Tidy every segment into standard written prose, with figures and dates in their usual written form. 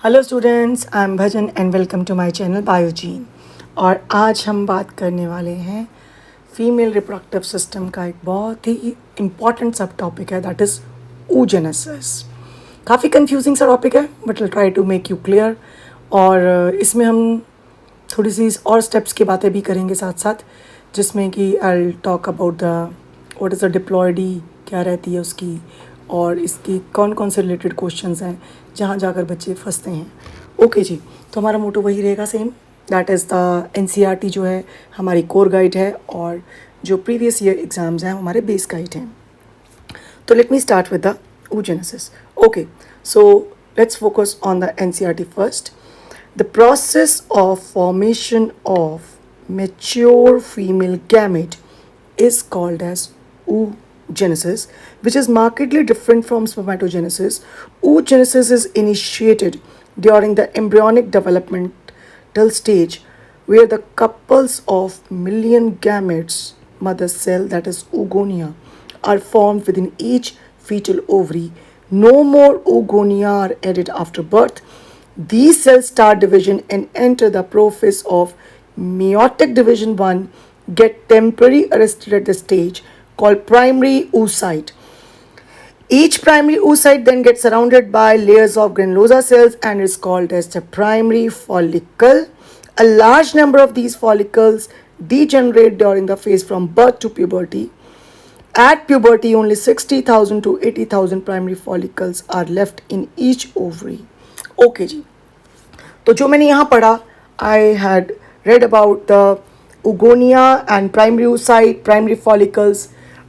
Hello students, I am Bhajan and welcome to my channel Biogene. और आज हम बात करने वाले हैं फीमेल रिप्रोडक्टिव सिस्टम का एक बहुत ही इम्पॉर्टेंट सब टॉपिक है, दैट इज़ oogenesis। काफ़ी कंफ्यूजिंग सा टॉपिक है but will try to make you clear. और इसमें हम थोड़ी सी और स्टेप्स की बातें भी करेंगे साथ साथ, जिसमें कि I talk about the what is the diploidy, क्या रहती है उसकी, और इसकी कौन कौन से रिलेटेड क्वेश्चंस हैं जहाँ जाकर बच्चे फंसते हैं। ओके जी, तो हमारा मोटो वही रहेगा same, that is the NCERT जो है हमारी कोर गाइड है और जो प्रीवियस ईयर एग्ज़ाम्स हैं हमारे बेस गाइड हैं। तो let me start with the oogenesis. Okay, so let's focus on the NCERT first. The process of formation of mature female gamete is called as oogenesis, which is markedly different from spermatogenesis. Oogenesis is initiated during the embryonic developmental stage, where the couples of million gametes, mother cell, that is oogonia, are formed within each fetal ovary. No more oogonia are added after birth. These cells start division and enter the prophase of meiotic division 1, get temporarily arrested at the stage called primary oocyte. Each primary oocyte then gets surrounded by layers of granulosa cells and is called as the primary follicle. A large number of these follicles degenerate during the phase from birth to puberty. At puberty, only 60,000 to 80,000 primary follicles are left in each ovary. Okay जी, तो जो मैंने यहाँ पढ़ा, I had read about the oogonia and primary oocyte, primary follicles,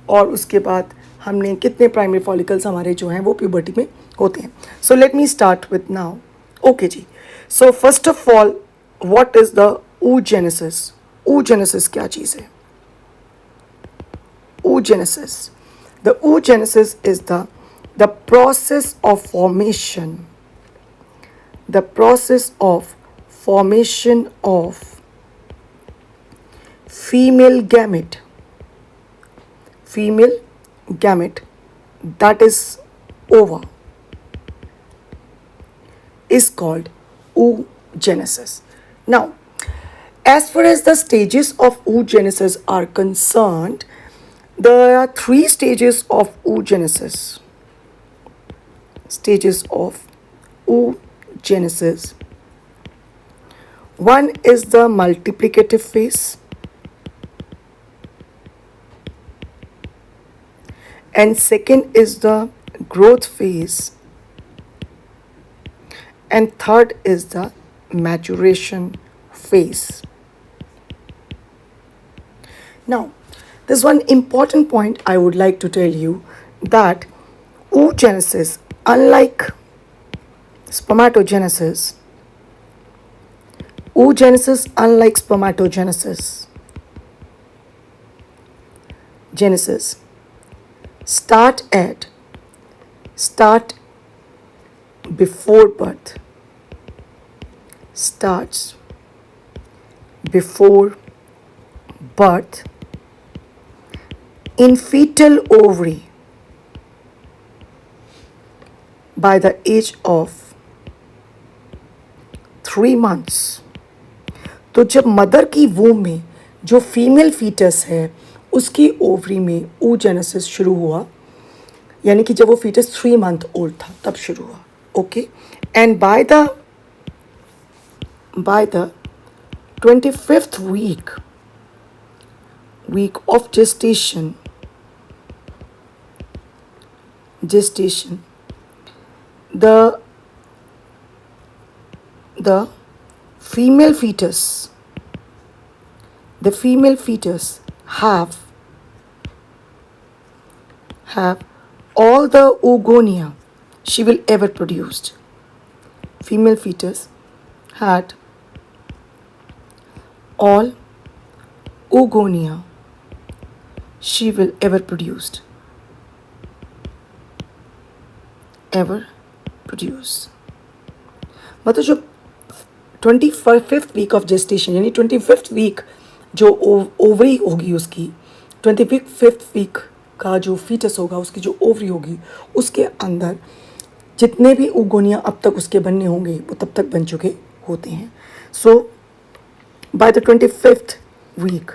और उसके बाद हमने कितने primary follicles हमारे जो हैं वो puberty में होते हैं. So let me start with now. Okay ji, so first of all, what is the oogenesis? Oogenesis क्या चीज़ है? Oogenesis. The oogenesis is the process of formation. The process of formation of female gamete. Female gamete, that is ova, is called oogenesis. Now, as far as the stages of oogenesis are concerned, there are three stages of oogenesis. Stages of oogenesis. One is the multiplicative phase, and second is the growth phase, and third is the maturation phase. Now, there's one important point I would like to tell you, that oogenesis, unlike spermatogenesis, genesis start before birth, starts before birth in fetal ovary by the age of 3 months. तो जब mother की वूम में जो female foetus है उसकी ovary में oogenesis शुरू हुआ, यानी कि जब वो फीटस 3 मंथ ओल्ड था तब शुरू हुआ. Okay, and by the 25th week of gestation, the female fetus have all the oogonia she will ever produced. Female fetus had all oogonia she will ever produced. मतलब जो 25th week of gestation, यानी 25th week जो ovary होगी उसकी, 25th week का जो foetus होगा उसकी जो ओवरी होगी उसके अंदर जितने भी oogonia अब तक उसके बनने होंगे वो तब तक बन चुके होते हैं. So by the 25th week,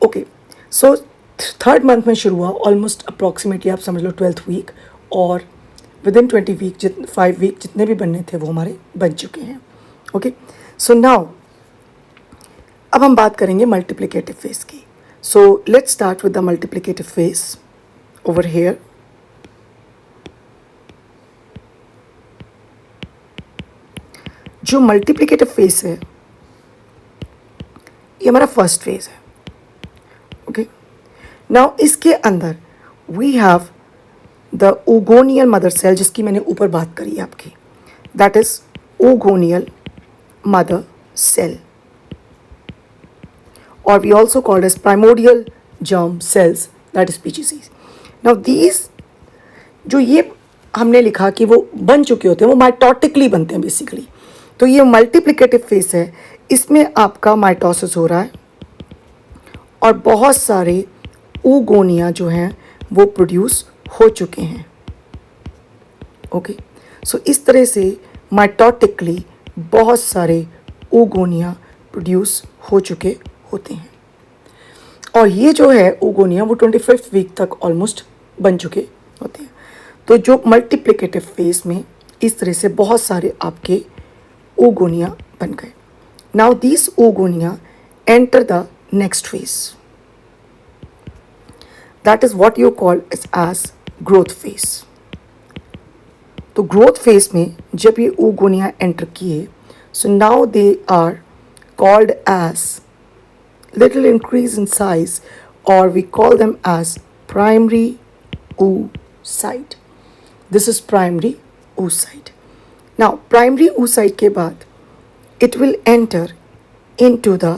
okay, so third month में शुरू हुआ, ऑलमोस्ट अप्रॉक्सीमेटली आप समझ लो 12th वीक, और विद इन 20 वीक 5 वीक जितने भी बनने थे वो हमारे बन चुके हैं. ओके, सो नाउ अब हम बात करेंगे मल्टीप्लिकेटिव फेस की. So let's start with the multiplicative phase over here. जो मल्टीप्लिकेटिव फेस है ये हमारा फर्स्ट फेज है. ओके, नाउ इसके अंदर we have the oogoneal mother cell, जिसकी मैंने ऊपर बात करी आपकी, that is oogoneal mother cell, और we also called as primordial germ cells, that is PGCs. Now these जो ये हमने लिखा कि वो बन चुके होते हैं, वो माइटोटिकली बनते हैं बेसिकली. तो ये मल्टीप्लिकेटिव फेस है, इसमें आपका माइटोसिस हो रहा है और बहुत सारे oogonia जो हैं वो प्रोड्यूस हो चुके हैं. ओके, सो इस तरह से माइटोटिकली बहुत सारे oogonia प्रोड्यूस हो चुके होते हैं, और ये जो है oogonia वो 25th वीक तक ऑलमोस्ट बन चुके होते हैं. तो जो मल्टीप्लिकेटिव फेस में इस तरह से बहुत सारे आपके oogonia बन गए. Now these oogonia enter the next phase. That is what you call as growth phase. तो growth phase में जब ये oogonia enter किए, so now they are called as little increase in size, or we call them as primary oocyte. This is primary oocyte. Now primary oocyte के बाद it will enter into the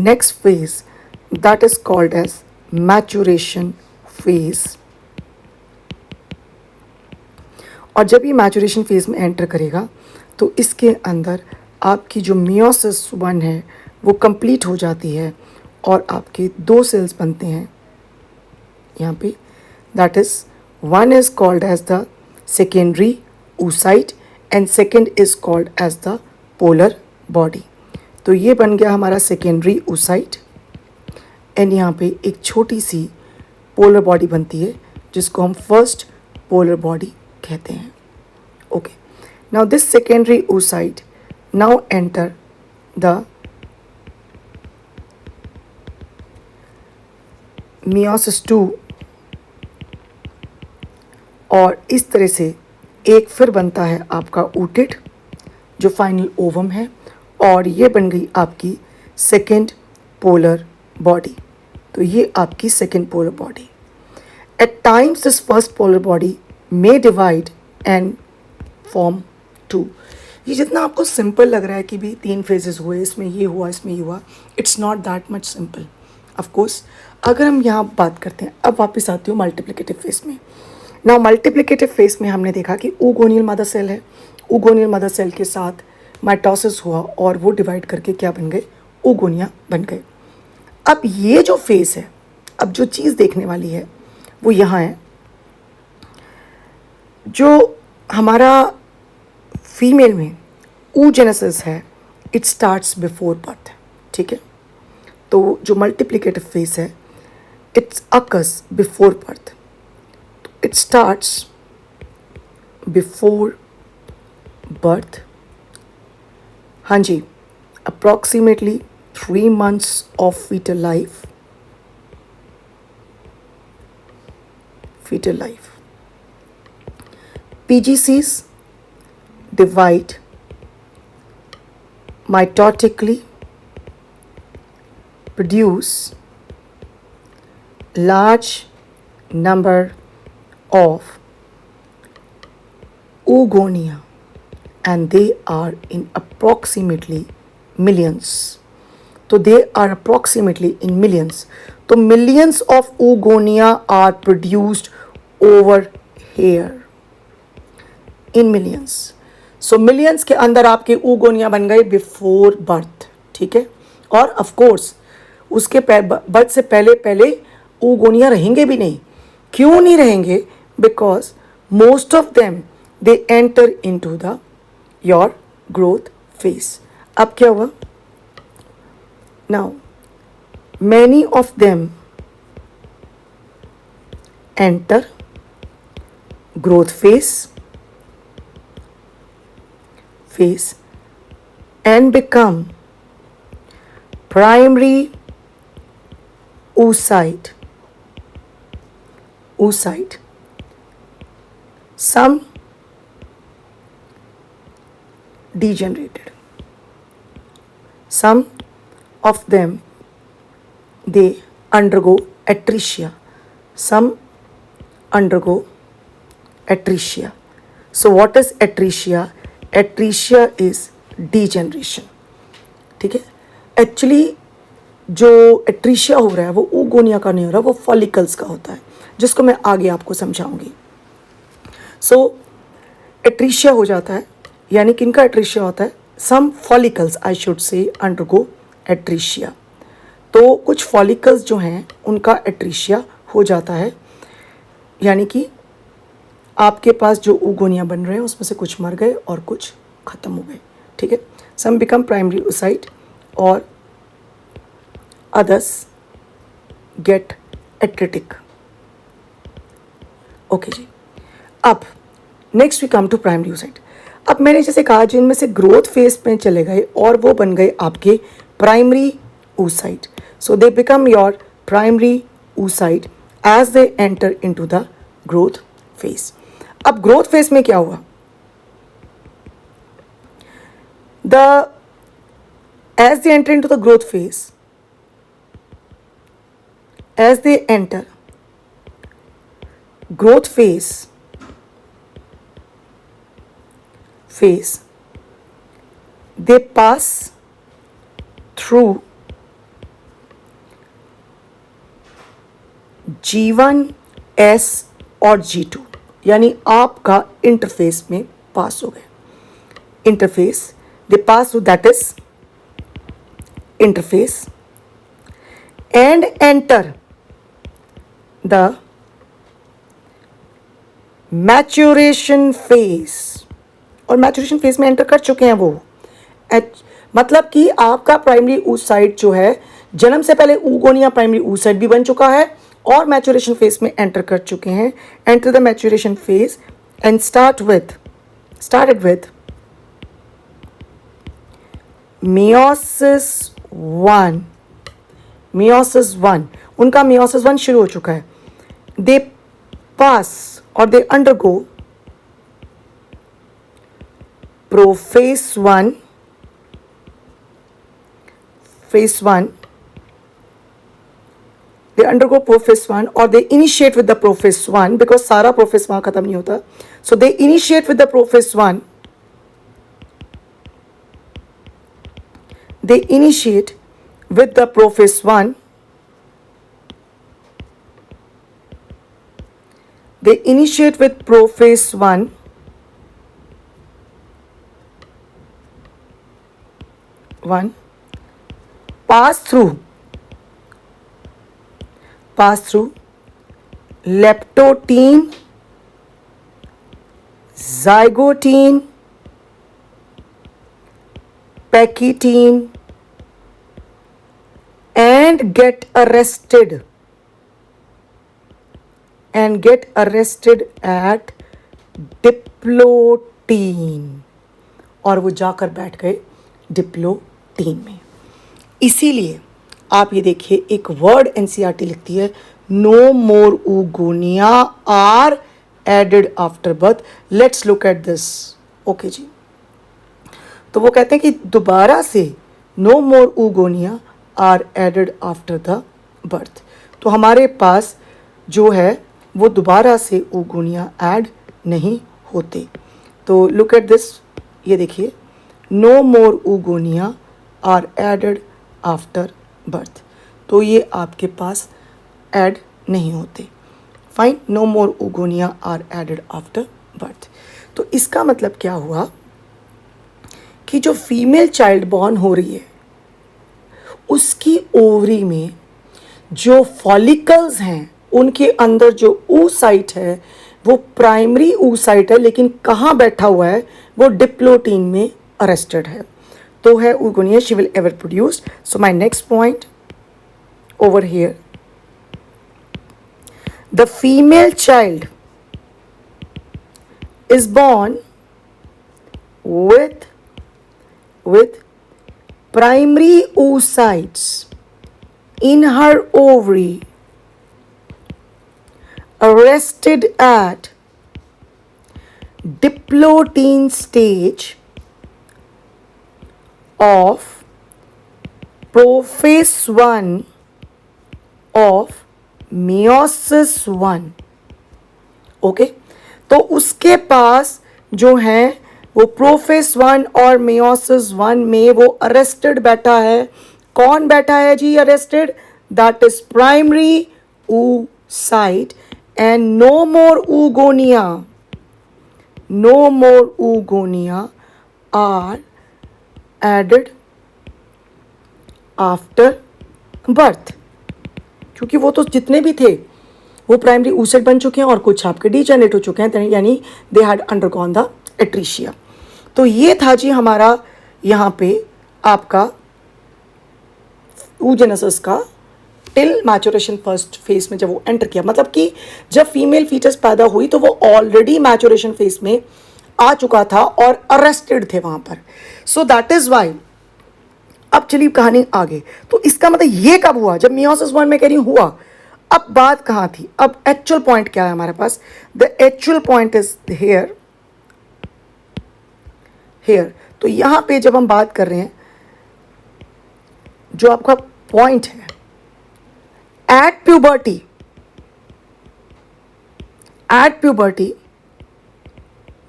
next phase, that is called as maturation phase. और जब ये maturation phase में enter करेगा तो इसके अंदर आपकी जो meiosis 1 है वो complete हो जाती है, और आपके 2 सेल्स बनते हैं यहाँ पे, that is one is called as the secondary oocyte and second is called as the polar body. तो ये बन गया हमारा सेकेंडरी oocyte, एंड यहाँ पे एक छोटी सी पोलर बॉडी बनती है जिसको हम फर्स्ट पोलर बॉडी कहते हैं. Okay, now this secondary oocyte now enter the meiosis 2, और इस तरह से एक फिर बनता है आपका ooted जो फाइनल ओवम है, और ये बन गई आपकी सेकेंड पोलर बॉडी. तो ये आपकी second polar body. At times this first polar body may divide and form 2. ये जितना आपको सिंपल लग रहा है कि भी 3 फेजेस हुए, इसमें ये हुआ, इसमें ये हुआ, it's not that much simple. Of course अगर हम यहाँ बात करते हैं, अब वापस आती हूँ मल्टीप्लिकेटिव फेस में. नाउ मल्टीप्लिकेटिव फेस में हमने देखा कि oogoneal मदर सेल है, oogoneal मदर सेल के साथ माइटोसिस हुआ और वो डिवाइड करके क्या बन गए, oogonia बन गए. अब ये जो फेस है, अब जो चीज़ देखने वाली है वो यहाँ है. जो हमारा फीमेल में oogenesis है, इट स्टार्ट्स बिफोर बर्थ. ठीक है, तो जो मल्टीप्लिकेटिव फेस है it's occurs before birth. It starts before birth. हाँ जी, approximately 3 months of fetal life. PGCs divide mitotically, produce large number of oogonia, and they are in approximately millions. So they are approximately in millions. So millions of oogonia are produced over here in millions. So millions के अंदर आपके oogonia बन गए before birth. ठीक है, और of course उसके birth से पहले oogonia रहेंगे भी नहीं. क्यों नहीं रहेंगे? Because most of them they enter into the your growth phase. अब क्या हुआ? Now many of them enter growth phase and become primary oocyte. Some degenerated, some of them they undergo atresia, some undergo atresia. So what is atresia? Atresia is degeneration. ठीक है? Actually जो एट्रीशिया हो रहा है वो oogonia का नहीं हो रहा, वो फॉलिकल्स का होता है, जिसको मैं आगे आपको समझाऊंगी। सो एट्रीशिया हो जाता है, यानी किनका एट्रीशिया होता है? Some follicles I should say undergo atresia. तो कुछ फॉलिकल्स जो हैं उनका एट्रीशिया हो जाता है, यानी कि आपके पास जो oogonia बन रहे हैं उसमें से कुछ मर गए और कुछ ख़त्म हो गए। ठीक है? सम बिकम प्राइमरी oocyte और अदर्स गेट एट्रिटिक। ओके जी, अब next we come to primary oocyte। अब मैंने जैसे कहा जिनमें से ग्रोथ फेज में चले गए और वो बन गए आपके primary oocyte। So they become your primary oocyte as they enter into the growth phase. अब ग्रोथ फेज में क्या हुआ? As they enter into the growth phase, as they enter growth phase, they pass through G1, S और G2, यानी आपका interface में पास हो गए। Interface they pass through, that is interface, and enter the maturation phase. और maturation phase में enter कर चुके हैं वो। मतलब कि आपका प्राइमरी oocyte जो है, जन्म से पहले oogonia प्राइमरी oocyte भी बन चुका है और मैच्योरेशन फेज में एंटर कर चुके हैं। Enter the maturation phase and started with meiosis 1। उनका meiosis 1 शुरू हो चुका है। दे पास और they undergo prophase 1, phase 1, they undergo prophase 1 or they initiate with the prophase 1, because सारा prophase वहाँ ख़त्म नहीं होता। So they initiate with the prophase 1, they initiate with the prophase 1, they initiate with prophase 1, pass through leptotene, zygotine, pectine, and get arrested at diplotene, और वो जाकर बैठ गए डिप्लोटीन में। इसीलिए आप ये देखिए, एक वर्ड एनसीईआरटी लिखती है, no more oogonia are added after birth. Let's look at this. Okay जी, तो वो कहते हैं कि दोबारा से no more oogonia are added after the birth. तो हमारे पास जो है वो दोबारा से oogonia ऐड नहीं होते। तो लुक एट दिस, ये देखिए, no more oogonia are added after birth. तो ये आपके पास ऐड नहीं होते। Fine, no more oogonia are added after birth. तो इसका मतलब क्या हुआ कि जो फीमेल चाइल्ड बॉर्न हो रही है उसकी ओवरी में जो फॉलिकल्स हैं उनके अंदर जो oocyte है वो प्राइमरी oocyte है, लेकिन कहाँ बैठा हुआ है, वो डिप्लोटीन में अरेस्टेड है, तो है oogonia, she will ever produce. So my next point over here, the female child is born with primary oocytes in her ovary arrested at diplotin stage of prophase 1 of meiosis 1. Okay, तो उसके पास जो है वो profess 1 और meiosis 1 में वो arrested बैठा है. कौन बैठा है जी arrested? That is primary oocyte and no more oogonia. No more oogonia are added after birth. क्योंकि वो तो जितने भी थे वो प्राइमरी oocyte बन चुके हैं और कुछ आपके डीजेनरेट हो चुके हैं, यानी दे हैड अंडरगॉन द एट्रीशिया. तो ये था जी हमारा यहाँ पे आपका oogenesis का टिल मैचुरेशन फर्स्ट फेज में जब वो एंटर किया, मतलब कि जब फीमेल फीटस पैदा हुई तो वो ऑलरेडी मैचुरेशन फेज में आ चुका था और अरेस्टेड थे वहाँ पर. So that is why. अब चलिए कहानी आगे. तो इसका मतलब ये कब हुआ? जब मियोसिस 1 में कह रही हुआ. अब बात कहाँ थी? अब एक्चुअल पॉइंट क्या है हमारे पास? The actual point is here. तो यहाँ पे जब हम बात कर रहे हैं, जो आपका पॉइंट है, at puberty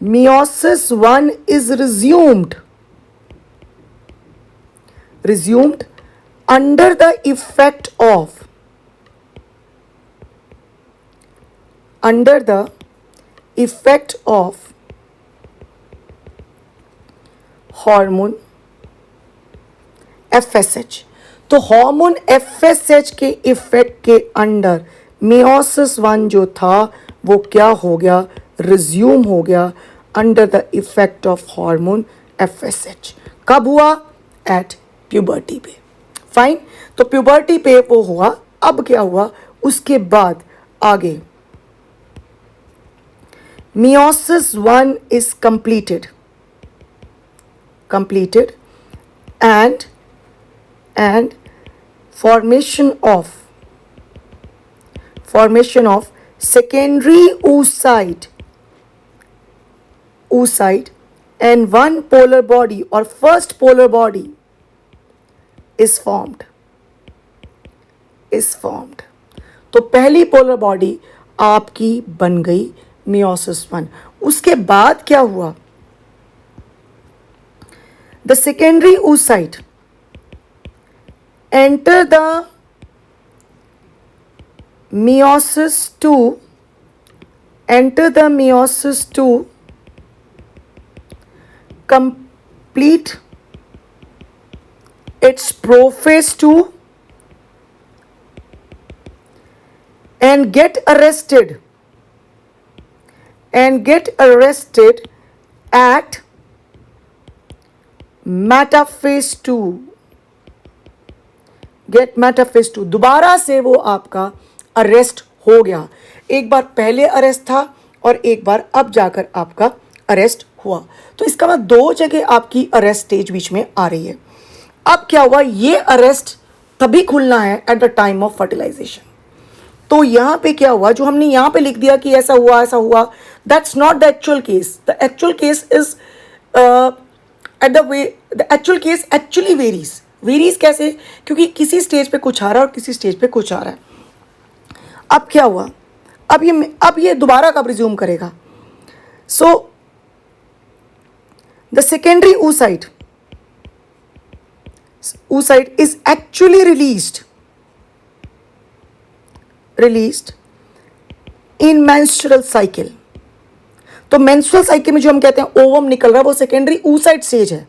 meiosis 1 is resumed under the effect of hormone FSH. तो हार्मोन FSH के इफेक्ट के अंडर मियोसिस 1 जो था वो क्या हो गया? रिज्यूम हो गया under the effect of hormone FSH. कब हुआ? एट प्यूबर्टी पे. फाइन. तो प्यूबर्टी पे वो हुआ. अब क्या हुआ उसके बाद आगे? Meiosis 1 is completed and formation of secondary oocyte and one polar body or first polar body is formed. तो पहली पोलर बॉडी आपकी बन गई मियोसिस 1. उसके बाद क्या हुआ? The secondary oocyte enter the meiosis 2 complete its prophase 2 and get arrested at metaphase 2. Get metaphase 2. दोबारा से वो आपका अरेस्ट हो गया. एक बार पहले अरेस्ट था और एक बार अब जाकर आपका अरेस्ट हुआ. तो इसका मतलब 2 जगह आपकी अरेस्ट स्टेज बीच में आ रही है. अब क्या हुआ? ये अरेस्ट तभी खुलना है at the time of fertilisation. तो यहाँ पे क्या हुआ? जो हमने यहाँ पे लिख दिया कि ऐसा हुआ, that's not the actual case. The actual case is the actual case actually varies कैसे? क्योंकि किसी स्टेज पे कुछ आ रहा है और किसी स्टेज पे कुछ आ रहा है. अब क्या हुआ? अब ये दोबारा कब रिज्यूम करेगा? So the secondary oocyte is actually released in menstrual cycle. तो मेंस्ट्रुअल साइकिल में जो हम कहते हैं ओवम निकल रहा है वो सेकेंडरी oocyte स्टेज है.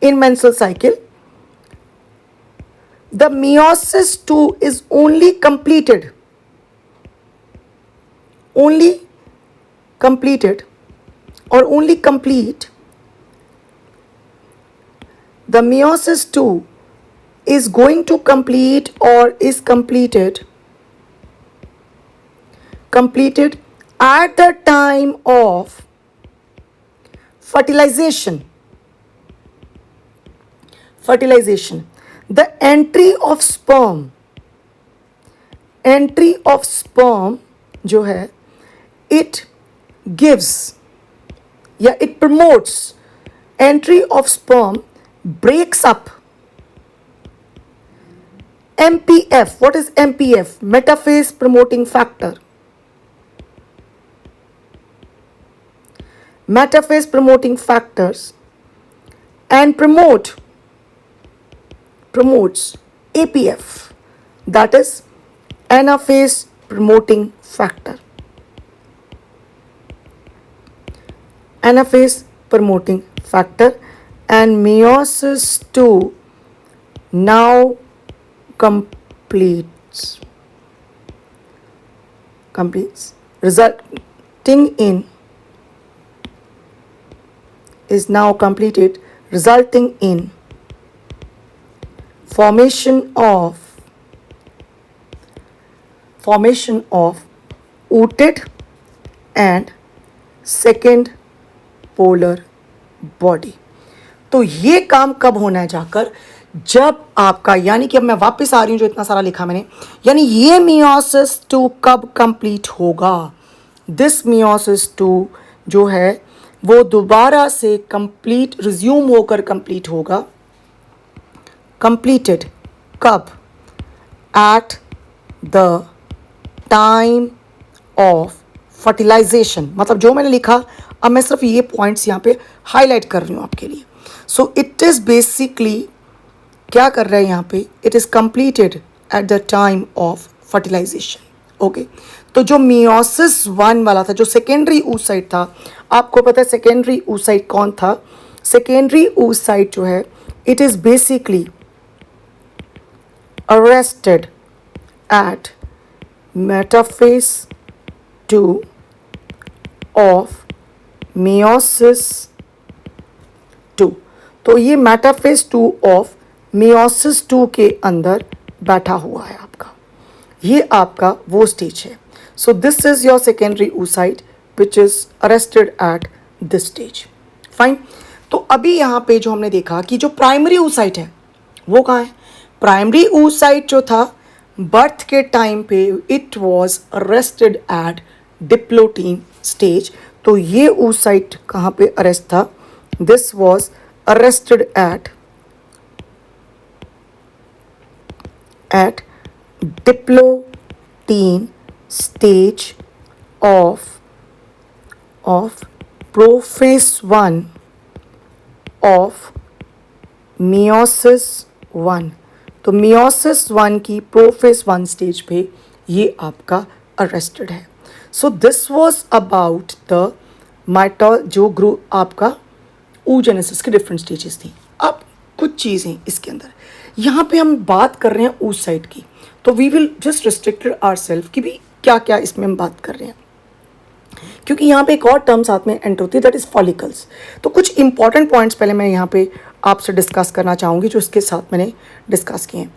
इन menstrual cycle the meiosis 2 is only completed completed or only complete, the meiosis 2 is going to complete or is completed at the time of fertilization. The entry of sperm जो है, it gives या it promotes entry of sperm, breaks up MPF. What is MPF? Metaphase promoting factor. Metaphase promoting factors, and promotes APF, that is anaphase promoting factor. Anaphase promoting factor, and meiosis 2 now completes, is now completed, resulting in formation of ooted and second polar body. तो ये काम कब होना है जाकर, जब आपका, यानी कि अब मैं वापस आ रही हूँ जो इतना सारा लिखा मैंने, यानी ये meiosis 2 कब कंप्लीट होगा? दिस meiosis 2 जो है वो दोबारा से कंप्लीट रिज्यूम होकर कंप्लीट होगा. कंप्लीटेड कब? At the time of fertilisation. मतलब जो मैंने लिखा, अब मैं सिर्फ ये पॉइंट्स यहाँ पे हाईलाइट कर रही हूँ आपके लिए. सो इट इज़ बेसिकली क्या कर रहा है यहाँ पे, it is completed at the time of fertilisation. Okay, तो जो meiosis 1 वाला था, जो सेकेंडरी oocyte था, आपको पता है सेकेंडरी oocyte कौन था? सेकेंडरी oocyte जो है, it is basically arrested at metaphase 2 of meiosis 2. तो ये metaphase 2 of meiosis 2 के अंदर बैठा हुआ है आपका. ये आपका वो स्टेज है. So this is your secondary oocyte which is arrested at this stage. Fine. तो अभी यहाँ पे जो हमने देखा कि जो प्राइमरी oocyte है वो कहाँ है? प्राइमरी oocyte जो था बर्थ के टाइम पे it was arrested eight diplotene stage. तो ये oocyte कहाँ पे अरेस्ट था? This was arrested eight diplotene stage of prophase 1 of meiosis 1. तो meiosis 1 की prophase 1 स्टेज पे ये आपका अरेस्टेड है. So this was about the जो ग्रुप आपका oogenesis के डिफरेंट स्टेजेस थी. अब कुछ चीज़ें इसके अंदर यहाँ पे हम बात कर रहे हैं oocyte की, तो we will just restricted our self कि भी क्या क्या इसमें हम बात कर रहे हैं, क्योंकि यहाँ पे एक और टर्म साथ में एंटर होती है, दैट इज़ फॉलिकल्स. तो कुछ इंपॉर्टेंट पॉइंट्स पहले मैं यहाँ पे आपसे डिस्कस करना चाहूँगी जो इसके साथ मैंने डिस्कस किए हैं.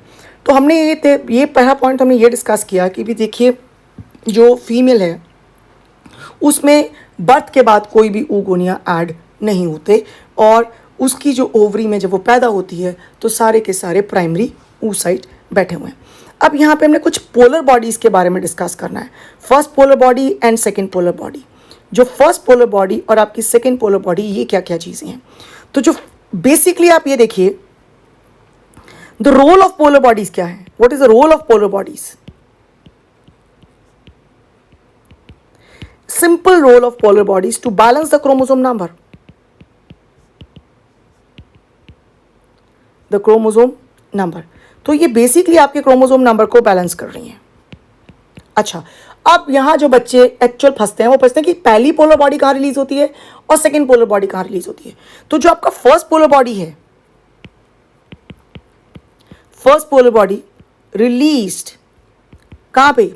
तो हमने ये पहला पॉइंट हमने ये डिस्कस किया कि भी देखिए जो फीमेल है उसमें बर्थ के बाद कोई भी oogonia ऐड नहीं होते, और उसकी जो ओवरी में जब वो पैदा होती है तो सारे के सारे प्राइमरी oocyte बैठे हुए हैं. अब यहाँ पे हमने कुछ पोलर बॉडीज़ के बारे में डिस्कस करना है. First polar body and second polar body. जो फर्स्ट पोलर बॉडी और आपकी सेकंड पोलर बॉडी, ये क्या क्या चीज़ें हैं? तो जो बेसिकली आप ये देखिए, the role of polar bodies क्या है? What is the role of polar bodies? Simple role of polar bodies to balance the chromosome number. The chromosome number. तो ये बेसिकली आपके क्रोमोसोम नंबर को बैलेंस कर रही हैं. अच्छा, अब यहाँ जो बच्चे एक्चुअल फंसते हैं वो फंसते हैं कि पहली पोलर बॉडी कहाँ रिलीज होती है और सेकंड पोलर बॉडी कहाँ रिलीज होती है. तो जो आपका फर्स्ट पोलर बॉडी है, फर्स्ट पोलर बॉडी रिलीज्ड कहाँ पे?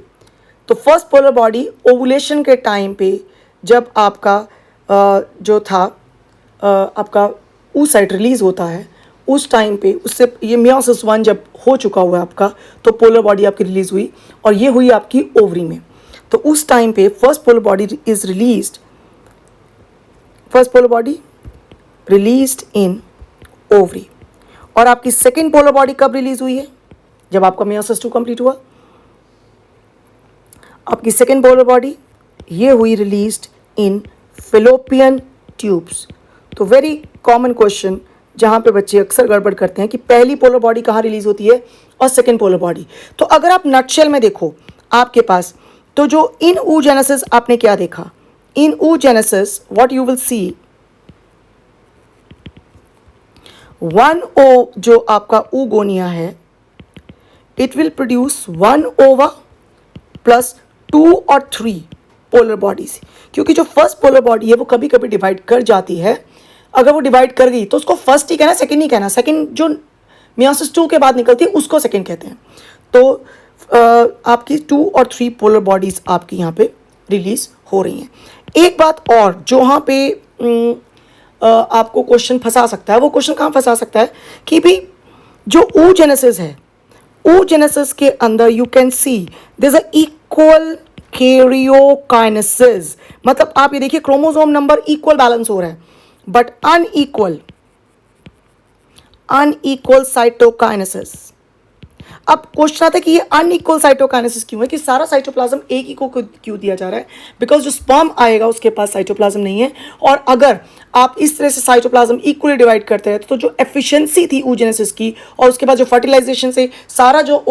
तो फर्स्ट पोलर बॉडी ओवुलेशन के टाइम पे जब आपका जो था आपका oocyte रिलीज़ होता है, उस टाइम पे उससे ये मियोसिस 1 जब हो चुका हुआ है आपका, तो पोलर बॉडी आपकी रिलीज़ हुई और ये हुई आपकी ओवरी में। तो उस टाइम पे first polar body is released, first polar body released in ovary. और आपकी सेकेंड पोलर बॉडी कब रिलीज हुई है? जब आपका मियोसिस 2 कंप्लीट हुआ। आपकी सेकेंड पोलर बॉडी ये हुई रिलीज्ड इन फिलोपियन ट्यूब्स। तो वेरी कॉमन क्वेश्चन जहाँ पे बच्चे अक्सर गड़बड़ करते हैं कि पहली पोलर बॉडी कहाँ रिलीज होती है और सेकेंड पोलर बॉडी। तो अगर आप नटशेल में देखो आपके पास, तो जो इन oogenesis आपने क्या देखा? इन oogenesis what you will see, 1O जो आपका oogonia है, इट विल प्रोड्यूस 1 ओवा प्लस 2 और 3 पोलर बॉडीज। क्योंकि जो फर्स्ट पोलर बॉडी है वो कभी कभी डिवाइड कर जाती है। अगर वो डिवाइड कर गई तो उसको फर्स्ट ही कहना, सेकंड नहीं कहना। सेकंड जो मियोसिस 2 के बाद निकलती है उसको सेकंड कहते हैं। तो आपकी 2 और 3 पोलर बॉडीज आपकी यहाँ पे रिलीज हो रही हैं। एक बात और जो यहाँ पे आपको क्वेश्चन फंसा सकता है, वो क्वेश्चन कहाँ फंसा सकता है कि भी जो oogenesis है, oogenesis के अंदर you can see there is a equal karyokinesis. मतलब आप ये देखिए क्रोमोसोम नंबर इक्वल बैलेंस हो रहा है, बट अनइक्वल साइटोकाइनेसिस। अब क्वेश्चन आता है कि ये अनइक्वल साइटोकाइनेसिस क्यों है, कि सारा साइटोप्लाज्म एक ही को क्यों दिया जा रहा है? बिकॉज जो स्पर्म आएगा उसके पास साइटोप्लाज्म नहीं है। और अगर आप इस तरह से साइटोप्लाज्म इक्वली डिवाइड करते हैं तो जो एफिशिएंसी थी oogenesis की, और उसके बाद जो फर्टिलाइजेशन से सारा जो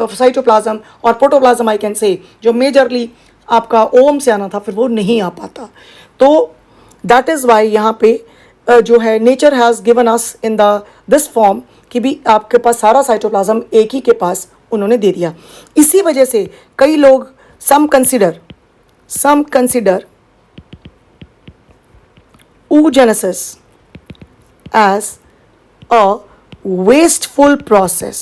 साइटोप्लाज्म और प्रोटोप्लाज्म आई कैन से जो मेजरली आपका ओवम से आना था, फिर वो नहीं आ पाता। तो दैट इज़ वाई यहाँ पे जो है nature has given us in the this form कि भी आपके पास सारा साइटोप्लाज्म एक ही के पास उन्होंने दे दिया। इसी वजह से कई लोग सम consider oogenesis as a wasteful process।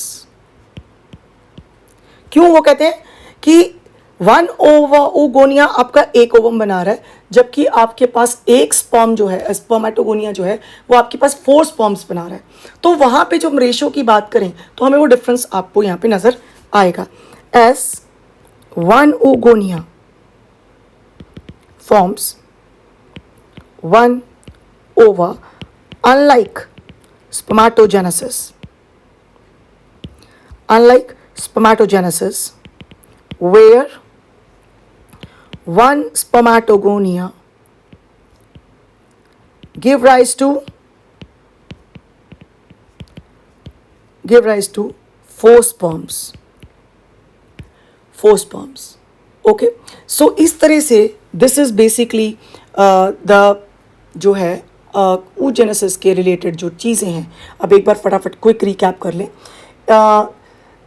क्यों वो कहते हैं कि 1 oogonia आपका एक ओवम बना रहा है, जबकि आपके पास एक स्पर्म जो है, स्पर्मेटोगोनिया जो है, वो आपके पास 4 स्पर्म्स बना रहा है। तो वहाँ पे जो हम रेशो की बात करें तो हमें वो डिफरेंस आपको यहाँ पे नज़र आएगा। S 1 oogonia forms 1 ova unlike spermatogenesis, where 1 spermatogonia give rise to 4 sperms। Okay, सो इस तरह से दिस इज बेसिकली द जो है oogenesis के रिलेटेड जो चीज़ें हैं। अब एक बार फटाफट क्विक रिकैप कर लें।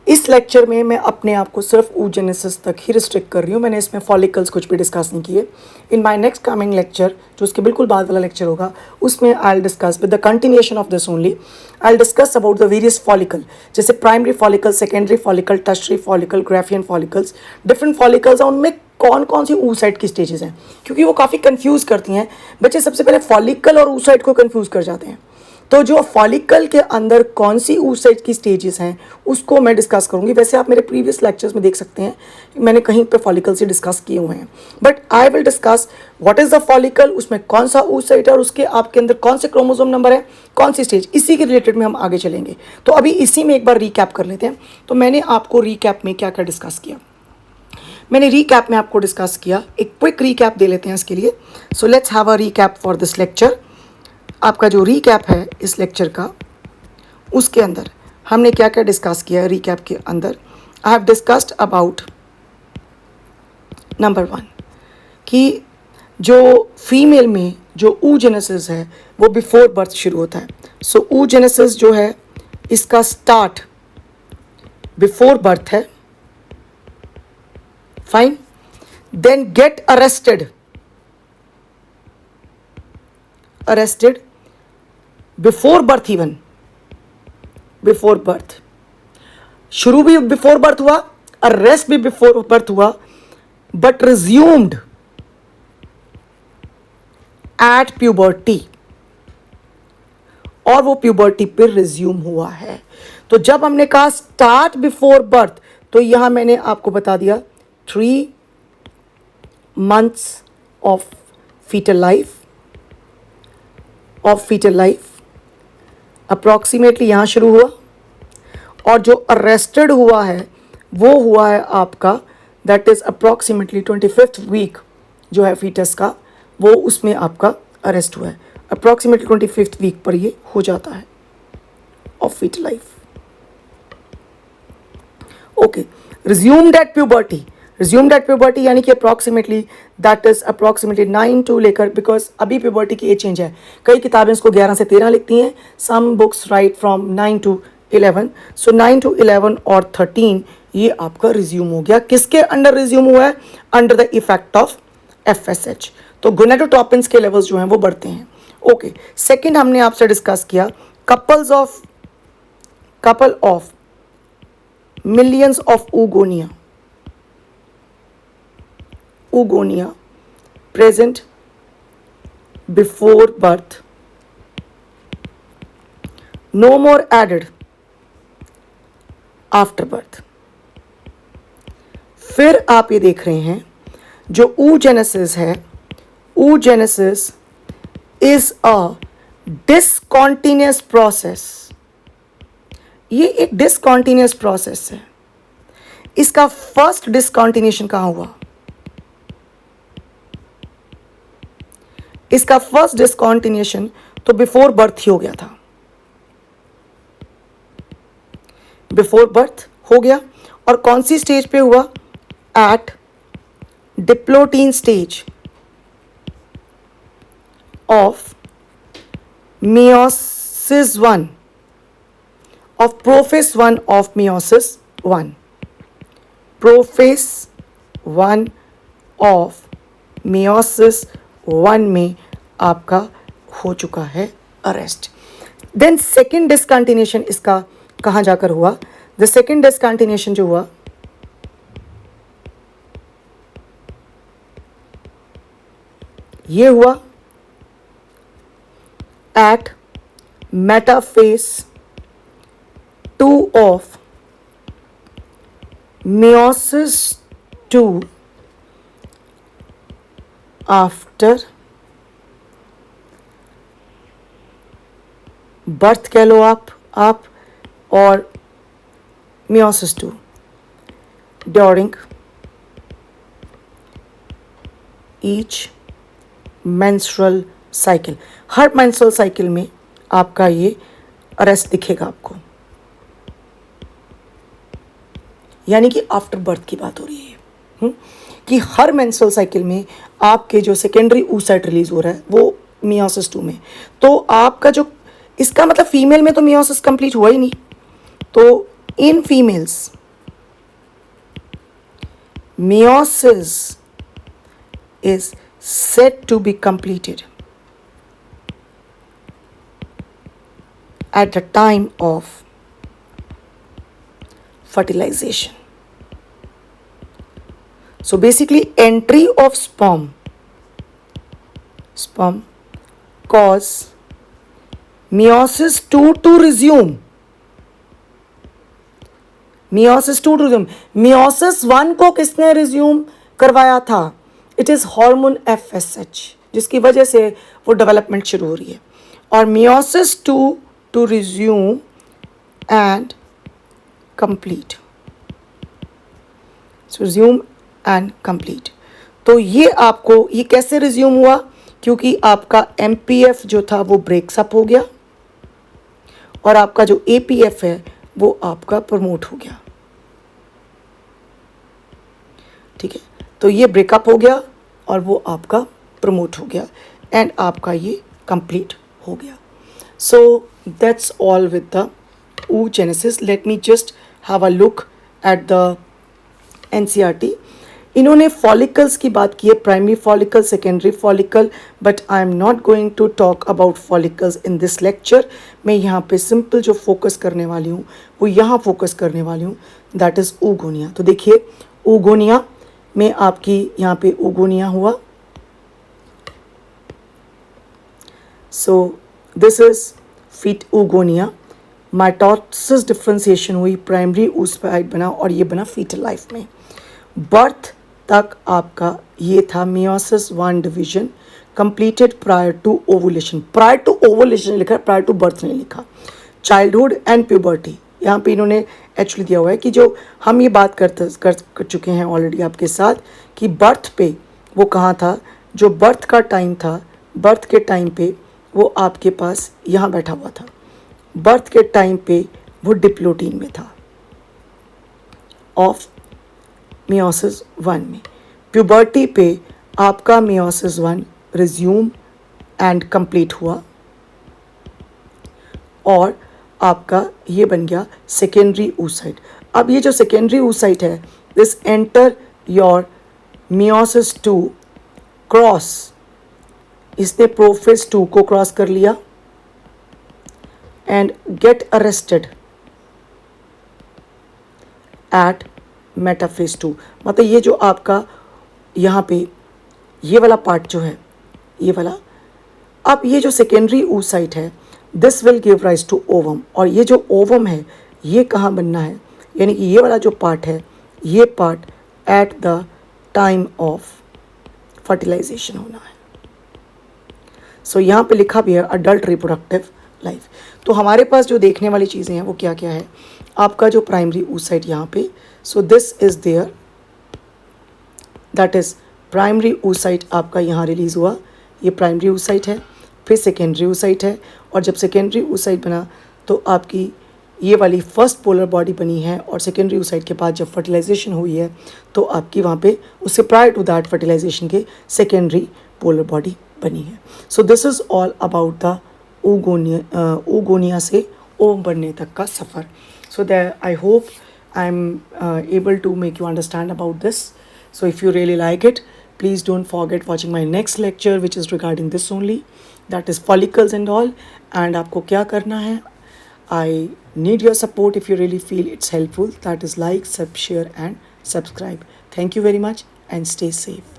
इस लेक्चर में मैं अपने आप को सिर्फ oogenesis तक ही रिस्ट्रिक्ट कर रही हूँ, मैंने इसमें फॉलिकल्स कुछ भी डिस्कस नहीं किए। In my next coming lecture, जो उसके बिल्कुल बाद वाला लेक्चर होगा, उसमें I will discuss with the continuation of this only, I will discuss about the various follicle, जैसे primary follicle, secondary follicle, tertiary follicle, Graafian follicles. Different follicles हैं, उनमें कौन कौन सी oocyte की स्टेजेस हैं, क्योंकि वो काफ़ी कंफ्यूज करती हैं बच्चे। सबसे पहले फॉलिकल और oocyte को कंफ्यूज कर जाते हैं। तो जो फॉलिकल के अंदर कौन सी oocyte की स्टेजेस हैं उसको मैं डिस्कस करूंगी। वैसे आप मेरे प्रीवियस लेक्चर्स में देख सकते हैं, मैंने कहीं पे फॉलिकल से डिस्कस किए हुए हैं, but I will discuss what is the follicle, उसमें कौन सा oocyte है और उसके आपके अंदर कौन से क्रोमोसोम नंबर है, कौन सी स्टेज, इसी के रिलेटेड में हम आगे चलेंगे। तो अभी इसी में एक बार रिकैप कर लेते हैं। तो मैंने आपको रिकैप में क्या क्या डिस्कस किया, मैंने रिकैप में आपको डिस्कस किया, एक क्विक रिकैप दे लेते हैं इसके लिए। So let's have a recap for this lecture. आपका जो रिकैप है इस लेक्चर का, उसके अंदर हमने क्या क्या डिस्कस किया है। रिकैप के अंदर I have discussed about number 1 कि जो फीमेल में जो oogenesis है वो बिफोर बर्थ शुरू होता है। सो oogenesis जो है इसका स्टार्ट बिफोर बर्थ है, fine. Then get arrested before birth, even before birth, शुरू भी बिफोर बर्थ हुआ, अरेस्ट भी बिफोर बर्थ हुआ, बट रिज्यूम्ड एट प्यूबर्टी, और वो प्यूबर्टी पे रिज्यूम हुआ है। तो जब हमने कहा स्टार्ट बिफोर बर्थ, तो यहां मैंने आपको बता दिया 3 months of foetal life approximately यहां शुरू हुआ, और जो अरेस्टेड हुआ है वो हुआ है आपका, that is approximately 25th week जो है फीटस का, वो उसमें आपका अरेस्ट हुआ है। अप्रॉक्सीमेटली 25th वीक पर ये हो जाता है of foetal life. Okay, resumed at puberty यानी कि approximately that is approximately 9 to लेकर, बिकॉज अभी प्यूबर्टी की एज चेंज है, कई किताबें इसको 11 से 13 लिखती हैं, some books write from 9 to 11, so 9 to 11 और 13 ये आपका रिज्यूम हो गया। किसके अंडर रिज्यूम हुआ है? Under the effect of FSH। तो गोनेडोट्रोपिन्स के लेवल्स जो हैं वो बढ़ते हैं। ओके, सेकंड हमने आपसे डिस्कस किया couple of millions of oogonia present before birth, no more added after birth. फिर आप ये देख रहे हैं जो oogenesis है, oogenesis is a discontinuous process. ये एक डिसकॉन्टिन्यूस प्रोसेस है। इसका फर्स्ट डिसकॉन्टिन्यूशन कहाँ हुआ? इसका फर्स्ट डिसकॉन्टिन्यूशन तो बिफोर बर्थ ही हो गया था, बिफोर बर्थ हो गया। और कौन सी स्टेज पे हुआ? At diplotene stage of meiosis 1, of prophase 1 of meiosis 1, prophase 1 of meiosis 1 में आपका हो चुका है अरेस्ट। देन सेकेंड डिसकंटिन्यूशन इसका कहाँ जाकर हुआ? द सेकेंड डिसकंटिन्यूशन जो हुआ ये हुआ at metaphase 2 of meiosis 2 after birth कह लो आप और meiosis 2 during each menstrual cycle. हर मेंस्ट्रुअल साइकिल में आपका ये अरेस्ट दिखेगा आपको, यानी कि आफ्टर बर्थ की बात हो रही है कि हर मेंस्ट्रुअल साइकिल में आपके जो सेकेंडरी oocyte रिलीज हो रहा है वो meiosis 2 में। तो आपका जो इसका मतलब फीमेल में तो meiosis कंप्लीट हुआ ही नहीं, तो in females meiosis is said to be completed at the time of fertilization. So basically entry of sperm cause meiosis 2 to resume. meiosis 1 को किसने रिज्यूम करवाया था? इट इज हार्मोन FSH, जिसकी वजह से वो डेवलपमेंट शुरू हो रही है। और meiosis 2 to resume and complete. So resume and complete. तो ये आपको ये कैसे रिज्यूम हुआ? क्योंकि आपका MPF जो था वो ब्रेक्स अप हो गया और आपका जो APF है वो आपका प्रमोट हो गया। ठीक है, तो ये ब्रेकअप हो गया और वो आपका प्रमोट हो गया एंड आपका ये कंप्लीट हो गया। So that's all with the oogenesis. Let me just have a look at the NCERT. इन्होंने फॉलिकल्स की बात की है, primary follicle, secondary follicle, but I am not going to talk about follicles in this lecture. मैं यहाँ पे simple जो focus करने वाली हूँ वो यहाँ फोकस करने वाली हूँ, दैट इज़ oogonia। तो देखिए oogonia में आपकी यहाँ पे oogonia हुआ, so this is feet oogonia. Mitosis differentiation हुई, प्राइमरी oospite बना और ये बना फीटल लाइफ में. बर्थ तक आपका ये था meiosis one division completed prior to ovulation. Prior to ovulation लिखा है, प्रायर टू बर्थ नहीं लिखा. चाइल्डहुड एंड प्यूबर्टी यहाँ पे इन्होंने एक्चुअली दिया हुआ है कि जो हम ये बात कर चुके हैं ऑलरेडी आपके साथ कि बर्थ पे वो कहाँ था, जो बर्थ का टाइम था, बर्थ के टाइम पे वो आपके पास यहाँ बैठा हुआ था. बर्थ के टाइम पे वो डिप्लोटीन में था ऑफ मियोसिस वन में. प्यूबर्टी पे आपका meiosis one resume and complete हुआ और आपका ये बन गया सेकेंडरी oocyte. अब ये जो सेकेंडरी oocyte है, this enter your meiosis two cross, इसने प्रोफेज 2 को क्रॉस कर लिया and get arrested at metaphase 2. मतलब ये जो आपका यहाँ पे ये वाला पार्ट जो है, ये वाला, अब ये जो सेकेंडरी oocyte है, this will give rise to ovum. और ये जो ओवम है ये कहाँ बनना है, यानी कि ये वाला जो पार्ट है, ये part at the time of fertilisation होना है. सो यहाँ पे लिखा भी है अडल्ट रिप्रोडक्टिव लाइफ. तो हमारे पास जो देखने वाली चीज़ें हैं वो क्या क्या है, आपका जो प्राइमरी oocyte यहाँ पे, so this is there, that is primary oocyte आपका यहाँ रिलीज़ हुआ, ये प्राइमरी oocyte है. फिर सेकेंडरी oocyte है, और जब सेकेंडरी oocyte बना तो आपकी ये वाली फर्स्ट पोलर बॉडी बनी है, और सेकेंडरी oocyte के बाद जब फर्टिलाइजेशन हुई है तो आपकी वहाँ पे उससे प्रायर टू दैट फर्टिलाइजेशन के सेकेंडरी पोलर बॉडी बनी है. So this is all about the oogonia से ओवम बनने तक का सफ़र. So that I hope I am able to make you understand about this. So if you really like it, please don't forget watching my next lecture which is regarding this only, that is follicles and all. And आपको क्या करना है, I need your support if you really feel it's helpful, that is like, sub, share and subscribe. Thank you very much and stay safe.